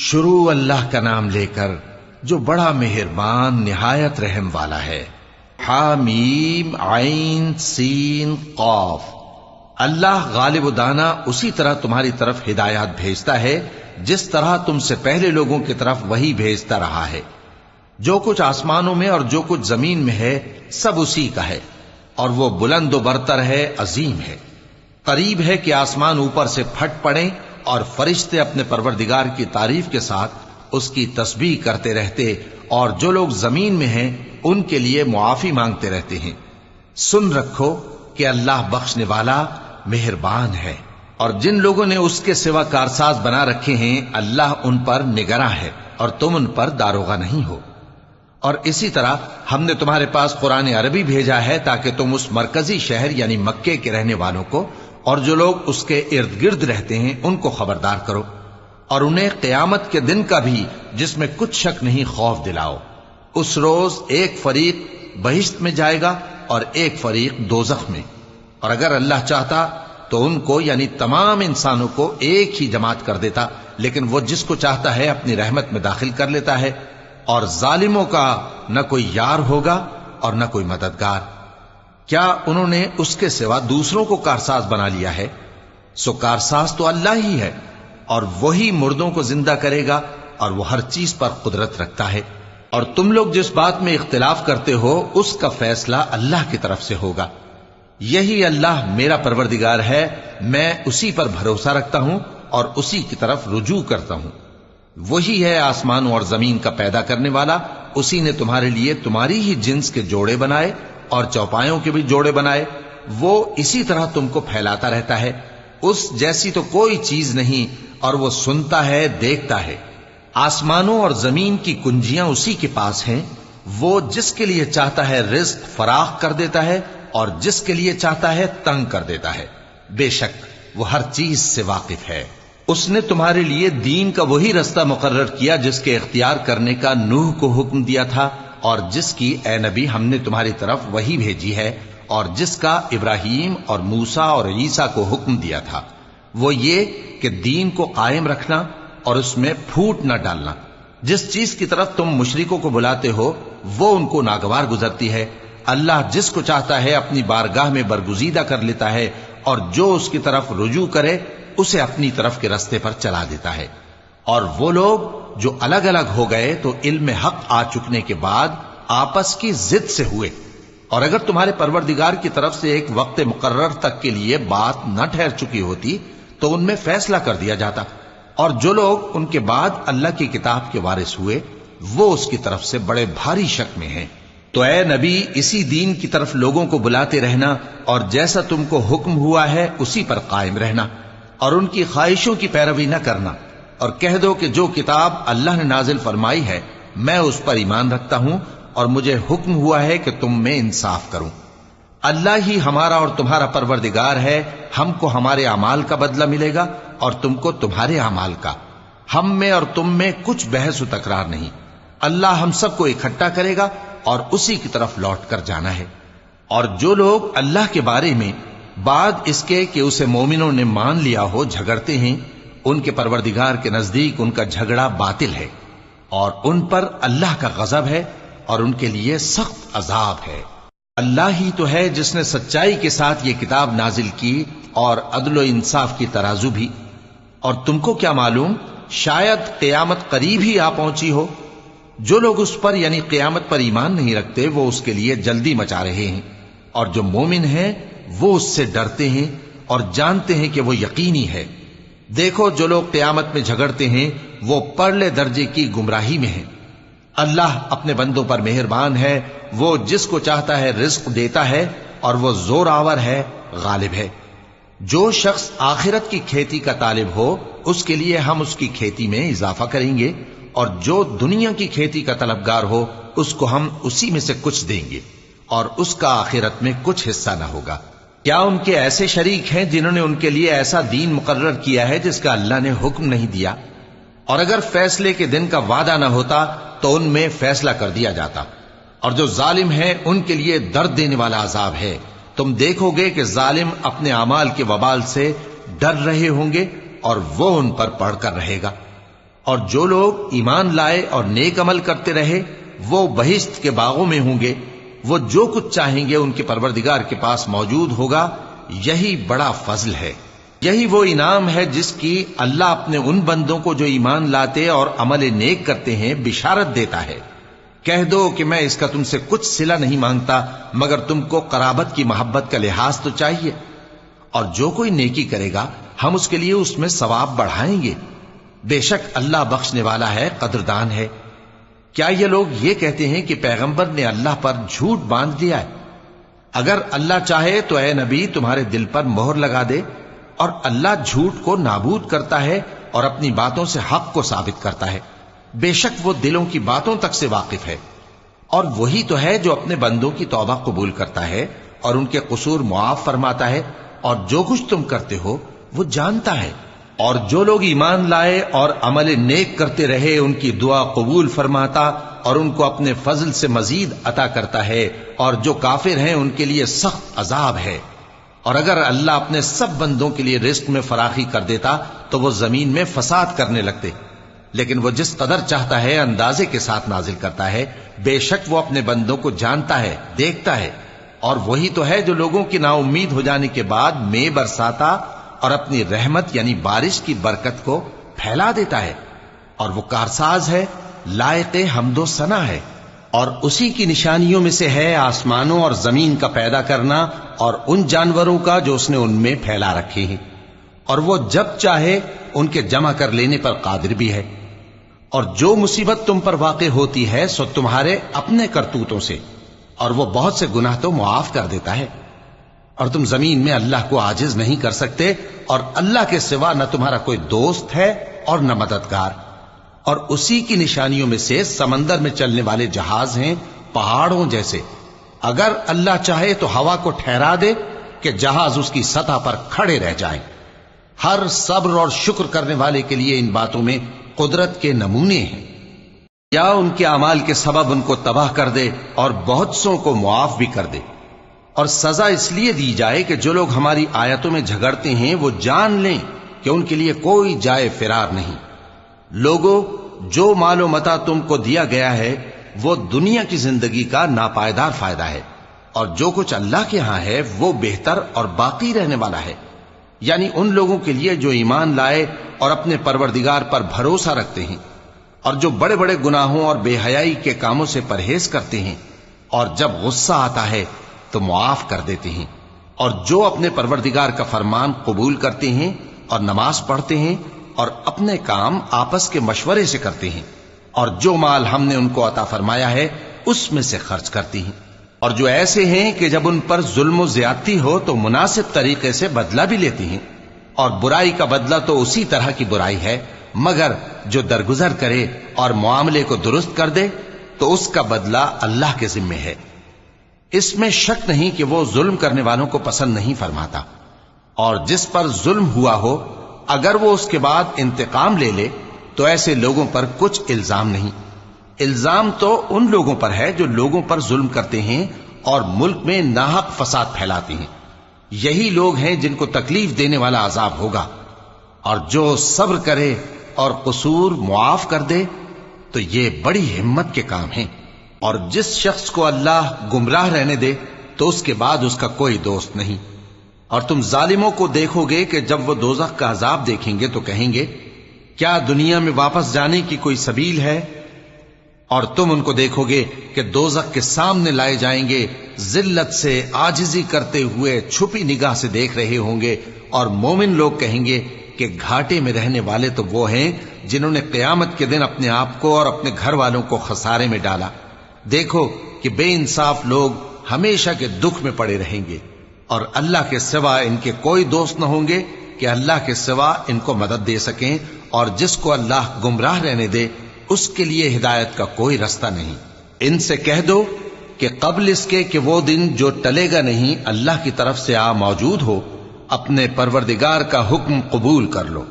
شروع اللہ کا نام لے کر جو بڑا مہربان نہایت رحم والا ہے۔ حامیم عین سین قاف۔ اللہ غالب و دانا اسی طرح تمہاری طرف ہدایات بھیجتا ہے جس طرح تم سے پہلے لوگوں کی طرف وہی بھیجتا رہا ہے۔ جو کچھ آسمانوں میں اور جو کچھ زمین میں ہے سب اسی کا ہے، اور وہ بلند و برتر ہے، عظیم ہے۔ قریب ہے کہ آسمان اوپر سے پھٹ پڑیں اور فرشتے اپنے پروردگار کی تعریف کے ساتھ اس کی تسبیح کرتے رہتے، اور جو لوگ زمین میں ہیں ان کے لیے معافی مانگتے رہتے ہیں۔ سن رکھو کہ اللہ بخشنے والا مہربان ہے، اور جن لوگوں نے اس کے سوا کارساز بنا رکھے ہیں اللہ ان پر نگراں ہے اور تم ان پر داروغہ نہیں ہو۔ اور اسی طرح ہم نے تمہارے پاس قرآن عربی بھیجا ہے تاکہ تم اس مرکزی شہر یعنی مکے کے رہنے والوں کو اور جو لوگ اس کے ارد گرد رہتے ہیں ان کو خبردار کرو، اور انہیں قیامت کے دن کا بھی جس میں کچھ شک نہیں خوف دلاؤ۔ اس روز ایک فریق بہشت میں جائے گا اور ایک فریق دوزخ میں، اور اگر اللہ چاہتا تو ان کو یعنی تمام انسانوں کو ایک ہی جماعت کر دیتا، لیکن وہ جس کو چاہتا ہے اپنی رحمت میں داخل کر لیتا ہے، اور ظالموں کا نہ کوئی یار ہوگا اور نہ کوئی مددگار۔ کیا انہوں نے اس کے سوا دوسروں کو کارساز بنا لیا ہے؟ سو کارساز تو اللہ ہی ہے، اور وہی مردوں کو زندہ کرے گا، اور وہ ہر چیز پر قدرت رکھتا ہے۔ اور تم لوگ جس بات میں اختلاف کرتے ہو اس کا فیصلہ اللہ کی طرف سے ہوگا۔ یہی اللہ میرا پروردگار ہے، میں اسی پر بھروسہ رکھتا ہوں اور اسی کی طرف رجوع کرتا ہوں۔ وہی ہے آسمانوں اور زمین کا پیدا کرنے والا، اسی نے تمہارے لیے تمہاری ہی جنس کے جوڑے بنائے اور چوپایوں کے بھی جوڑے بنائے۔ وہ اسی طرح تم کو پھیلاتا رہتا ہے، اس جیسی تو کوئی چیز نہیں، اور وہ سنتا ہے، دیکھتا ہے۔ آسمانوں اور زمین کی کنجیاں اسی کے پاس ہیں، وہ جس کے لیے چاہتا ہے رزق فراخ کر دیتا ہے اور جس کے لیے چاہتا ہے تنگ کر دیتا ہے۔ بے شک وہ ہر چیز سے واقف ہے۔ اس نے تمہارے لیے دین کا وہی رستہ مقرر کیا جس کے اختیار کرنے کا نوح کو حکم دیا تھا، اور جس کی اے نبی ہم نے تمہاری طرف وہی بھیجی ہے، اور جس کا ابراہیم اور موسیٰ اور عیسیٰ کو حکم دیا تھا، وہ یہ کہ دین کو قائم رکھنا اور اس میں پھوٹ نہ ڈالنا۔ جس چیز کی طرف تم مشرکوں کو بلاتے ہو وہ ان کو ناگوار گزرتی ہے۔ اللہ جس کو چاہتا ہے اپنی بارگاہ میں برگزیدہ کر لیتا ہے، اور جو اس کی طرف رجوع کرے اسے اپنی طرف کے رستے پر چلا دیتا ہے۔ اور وہ لوگ جو الگ الگ ہو گئے تو علم حق آ چکنے کے بعد آپس کی ضد سے ہوئے، اور اگر تمہارے پروردگار کی طرف سے ایک وقت مقرر تک کے لیے بات نہ ٹھہر چکی ہوتی تو ان میں فیصلہ کر دیا جاتا، اور جو لوگ ان کے بعد اللہ کی کتاب کے وارث ہوئے وہ اس کی طرف سے بڑے بھاری شک میں ہیں۔ تو اے نبی اسی دین کی طرف لوگوں کو بلاتے رہنا، اور جیسا تم کو حکم ہوا ہے اسی پر قائم رہنا، اور ان کی خواہشوں کی پیروی نہ کرنا، اور کہہ دو کہ جو کتاب اللہ نے نازل فرمائی ہے میں اس پر ایمان رکھتا ہوں، اور مجھے حکم ہوا ہے کہ تم میں انصاف کروں۔ اللہ ہی ہمارا اور تمہارا پروردگار ہے، ہم کو ہمارے اعمال کا بدلہ ملے گا اور تم کو تمہارے اعمال کا۔ ہم میں اور تم میں کچھ بحث و تکرار نہیں، اللہ ہم سب کو اکٹھا کرے گا اور اسی کی طرف لوٹ کر جانا ہے۔ اور جو لوگ اللہ کے بارے میں بعد اس کے کہ اسے مومنوں نے مان لیا ہو جھگڑتے ہیں، ان کے پروردگار کے نزدیک ان کا جھگڑا باطل ہے، اور ان پر اللہ کا غضب ہے اور ان کے لیے سخت عذاب ہے۔ اللہ ہی تو ہے جس نے سچائی کے ساتھ یہ کتاب نازل کی اور عدل و انصاف کی ترازو بھی۔ اور تم کو کیا معلوم، شاید قیامت قریب ہی آ پہنچی ہو۔ جو لوگ اس پر یعنی قیامت پر ایمان نہیں رکھتے وہ اس کے لیے جلدی مچا رہے ہیں، اور جو مومن ہیں وہ اس سے ڈرتے ہیں اور جانتے ہیں کہ وہ یقینی ہے۔ دیکھو جو لوگ قیامت میں جھگڑتے ہیں وہ پرلے درجے کی گمراہی میں ہیں۔ اللہ اپنے بندوں پر مہربان ہے، وہ جس کو چاہتا ہے رزق دیتا ہے، اور وہ زور آور ہے، غالب ہے۔ جو شخص آخرت کی کھیتی کا طالب ہو اس کے لیے ہم اس کی کھیتی میں اضافہ کریں گے، اور جو دنیا کی کھیتی کا طلبگار ہو اس کو ہم اسی میں سے کچھ دیں گے، اور اس کا آخرت میں کچھ حصہ نہ ہوگا۔ کیا ان کے ایسے شریک ہیں جنہوں نے ان کے لیے ایسا دین مقرر کیا ہے جس کا اللہ نے حکم نہیں دیا؟ اور اگر فیصلے کے دن کا وعدہ نہ ہوتا تو ان میں فیصلہ کر دیا جاتا، اور جو ظالم ہیں ان کے لیے درد دینے والا عذاب ہے۔ تم دیکھو گے کہ ظالم اپنے اعمال کے وبال سے ڈر رہے ہوں گے اور وہ ان پر پڑھ کر رہے گا۔ اور جو لوگ ایمان لائے اور نیک عمل کرتے رہے وہ بہشت کے باغوں میں ہوں گے، وہ جو کچھ چاہیں گے ان کے پروردگار کے پاس موجود ہوگا۔ یہی بڑا فضل ہے، یہی وہ انعام ہے جس کی اللہ اپنے ان بندوں کو جو ایمان لاتے اور عمل نیک کرتے ہیں بشارت دیتا ہے۔ کہہ دو کہ میں اس کا تم سے کچھ صلہ نہیں مانگتا مگر تم کو قرابت کی محبت کا لحاظ تو چاہیے، اور جو کوئی نیکی کرے گا ہم اس کے لیے اس میں ثواب بڑھائیں گے، بے شک اللہ بخشنے والا ہے، قدردان ہے۔ کیا یہ لوگ یہ کہتے ہیں کہ پیغمبر نے اللہ پر جھوٹ باندھ دیا ہے؟ اگر اللہ چاہے تو اے نبی تمہارے دل پر مہر لگا دے، اور اللہ جھوٹ کو نابود کرتا ہے اور اپنی باتوں سے حق کو ثابت کرتا ہے، بے شک وہ دلوں کی باتوں تک سے واقف ہے۔ اور وہی تو ہے جو اپنے بندوں کی توبہ قبول کرتا ہے اور ان کے قصور معاف فرماتا ہے، اور جو کچھ تم کرتے ہو وہ جانتا ہے۔ اور جو لوگ ایمان لائے اور عمل نیک کرتے رہے ان کی دعا قبول فرماتا اور ان کو اپنے فضل سے مزید عطا کرتا ہے، اور جو کافر ہیں ان کے لیے سخت عذاب ہے۔ اور اگر اللہ اپنے سب بندوں کے لیے رزق میں فراخی کر دیتا تو وہ زمین میں فساد کرنے لگتے، لیکن وہ جس قدر چاہتا ہے اندازے کے ساتھ نازل کرتا ہے، بے شک وہ اپنے بندوں کو جانتا ہے، دیکھتا ہے۔ اور وہی تو ہے جو لوگوں کی نا امید ہو جانے کے بعد مے برساتا اور اپنی رحمت یعنی بارش کی برکت کو پھیلا دیتا ہے، اور وہ کارساز ہے، لائق حمد و ثنا ہے۔ اور اسی کی نشانیوں میں سے ہے آسمانوں اور زمین کا پیدا کرنا اور ان جانوروں کا جو اس نے ان میں پھیلا رکھے ہیں، اور وہ جب چاہے ان کے جمع کر لینے پر قادر بھی ہے۔ اور جو مصیبت تم پر واقع ہوتی ہے سو تمہارے اپنے کرتوتوں سے، اور وہ بہت سے گناہ تو معاف کر دیتا ہے۔ اور تم زمین میں اللہ کو عاجز نہیں کر سکتے، اور اللہ کے سوا نہ تمہارا کوئی دوست ہے اور نہ مددگار۔ اور اسی کی نشانیوں میں سے سمندر میں چلنے والے جہاز ہیں پہاڑوں جیسے، اگر اللہ چاہے تو ہوا کو ٹھہرا دے کہ جہاز اس کی سطح پر کھڑے رہ جائیں۔ ہر صبر اور شکر کرنے والے کے لیے ان باتوں میں قدرت کے نمونے ہیں۔ یا ان کے اعمال کے سبب ان کو تباہ کر دے اور بہت سوں کو معاف بھی کر دے، اور سزا اس لیے دی جائے کہ جو لوگ ہماری آیتوں میں جھگڑتے ہیں وہ جان لیں کہ ان کے لیے کوئی جائے فرار نہیں۔ لوگوں، جو مال و متاع تم کو دیا گیا ہے وہ دنیا کی زندگی کا ناپائیدار فائدہ ہے، اور جو کچھ اللہ کے ہاں ہے وہ بہتر اور باقی رہنے والا ہے، یعنی ان لوگوں کے لیے جو ایمان لائے اور اپنے پروردگار پر بھروسہ رکھتے ہیں، اور جو بڑے بڑے گناہوں اور بے حیائی کے کاموں سے پرہیز کرتے ہیں، اور جب غصہ آتا ہے تو معاف کر دیتے ہیں، اور جو اپنے پروردگار کا فرمان قبول کرتے ہیں اور نماز پڑھتے ہیں اور اپنے کام آپس کے مشورے سے کرتے ہیں، اور جو مال ہم نے ان کو عطا فرمایا ہے اس میں سے خرچ کرتی ہیں، اور جو ایسے ہیں کہ جب ان پر ظلم و زیادتی ہو تو مناسب طریقے سے بدلہ بھی لیتی ہیں، اور برائی کا بدلہ تو اسی طرح کی برائی ہے، مگر جو درگزر کرے اور معاملے کو درست کر دے تو اس کا بدلہ اللہ کے ذمے ہے۔ اس میں شک نہیں کہ وہ ظلم کرنے والوں کو پسند نہیں فرماتا، اور جس پر ظلم ہوا ہو اگر وہ اس کے بعد انتقام لے لے تو ایسے لوگوں پر کچھ الزام نہیں۔ الزام تو ان لوگوں پر ہے جو لوگوں پر ظلم کرتے ہیں اور ملک میں ناحق فساد پھیلاتے ہیں، یہی لوگ ہیں جن کو تکلیف دینے والا عذاب ہوگا۔ اور جو صبر کرے اور قصور معاف کر دے تو یہ بڑی ہمت کے کام ہیں۔ اور جس شخص کو اللہ گمراہ رہنے دے تو اس کے بعد اس کا کوئی دوست نہیں۔ اور تم ظالموں کو دیکھو گے کہ جب وہ دوزخ کا عذاب دیکھیں گے تو کہیں گے کیا دنیا میں واپس جانے کی کوئی سبیل ہے؟ اور تم ان کو دیکھو گے کہ دوزخ کے سامنے لائے جائیں گے، ذلت سے عاجزی کرتے ہوئے چھپی نگاہ سے دیکھ رہے ہوں گے، اور مومن لوگ کہیں گے کہ گھاٹے میں رہنے والے تو وہ ہیں جنہوں نے قیامت کے دن اپنے آپ کو اور اپنے گھر والوں کو خسارے میں ڈالا۔ دیکھو کہ بے انصاف لوگ ہمیشہ کے دکھ میں پڑے رہیں گے، اور اللہ کے سوا ان کے کوئی دوست نہ ہوں گے کہ اللہ کے سوا ان کو مدد دے سکیں، اور جس کو اللہ گمراہ رہنے دے اس کے لیے ہدایت کا کوئی رستہ نہیں۔ ان سے کہہ دو کہ قبل اس کے کہ وہ دن جو ٹلے گا نہیں اللہ کی طرف سے آ موجود ہو، اپنے پروردگار کا حکم قبول کر لو۔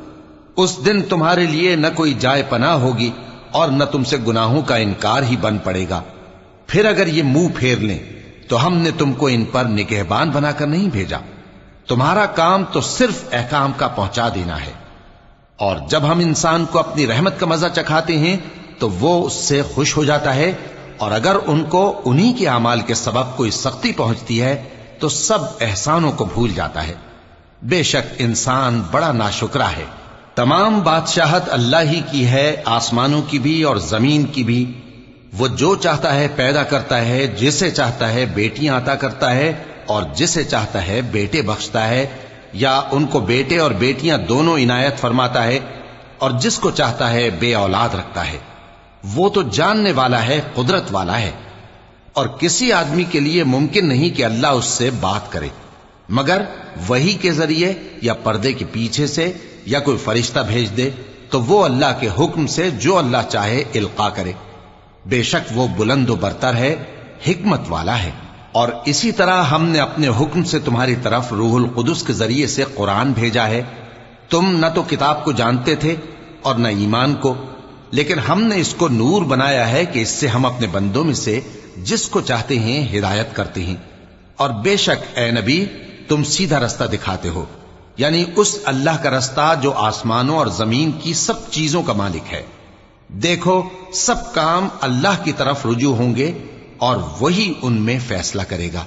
اس دن تمہارے لیے نہ کوئی جائے پناہ ہوگی اور نہ تم سے گناہوں کا انکار ہی بن پڑے گا۔ پھر اگر یہ منہ پھیر لیں تو ہم نے تم کو ان پر نگہبان بنا کر نہیں بھیجا، تمہارا کام تو صرف احکام کا پہنچا دینا ہے۔ اور جب ہم انسان کو اپنی رحمت کا مزہ چکھاتے ہیں تو وہ اس سے خوش ہو جاتا ہے، اور اگر ان کو انہی کے اعمال کے سبب کوئی سختی پہنچتی ہے تو سب احسانوں کو بھول جاتا ہے۔ بے شک انسان بڑا ناشکرا ہے۔ تمام بادشاہت اللہ ہی کی ہے، آسمانوں کی بھی اور زمین کی بھی۔ وہ جو چاہتا ہے پیدا کرتا ہے، جسے چاہتا ہے بیٹیاں عطا کرتا ہے اور جسے چاہتا ہے بیٹے بخشتا ہے، یا ان کو بیٹے اور بیٹیاں دونوں عنایت فرماتا ہے، اور جس کو چاہتا ہے بے اولاد رکھتا ہے۔ وہ تو جاننے والا ہے، قدرت والا ہے، اور کسی آدمی کے لیے ممکن نہیں کہ اللہ اس سے بات کرے مگر وحی کے ذریعے یا پردے کے پیچھے سے، یا کوئی فرشتہ بھیج دے تو وہ اللہ کے حکم سے جو اللہ چاہے القا کرے۔ بے شک وہ بلند و برتر ہے، حکمت والا ہے۔ اور اسی طرح ہم نے اپنے حکم سے تمہاری طرف روح القدس کے ذریعے سے قرآن بھیجا ہے۔ تم نہ تو کتاب کو جانتے تھے اور نہ ایمان کو، لیکن ہم نے اس کو نور بنایا ہے کہ اس سے ہم اپنے بندوں میں سے جس کو چاہتے ہیں ہدایت کرتے ہیں۔ اور بے شک اے نبی تم سیدھا رستہ دکھاتے ہو، یعنی اس اللہ کا رستہ جو آسمانوں اور زمین کی سب چیزوں کا مالک ہے۔ دیکھو سب کام اللہ کی طرف رجوع ہوں گے اور وہی ان میں فیصلہ کرے گا۔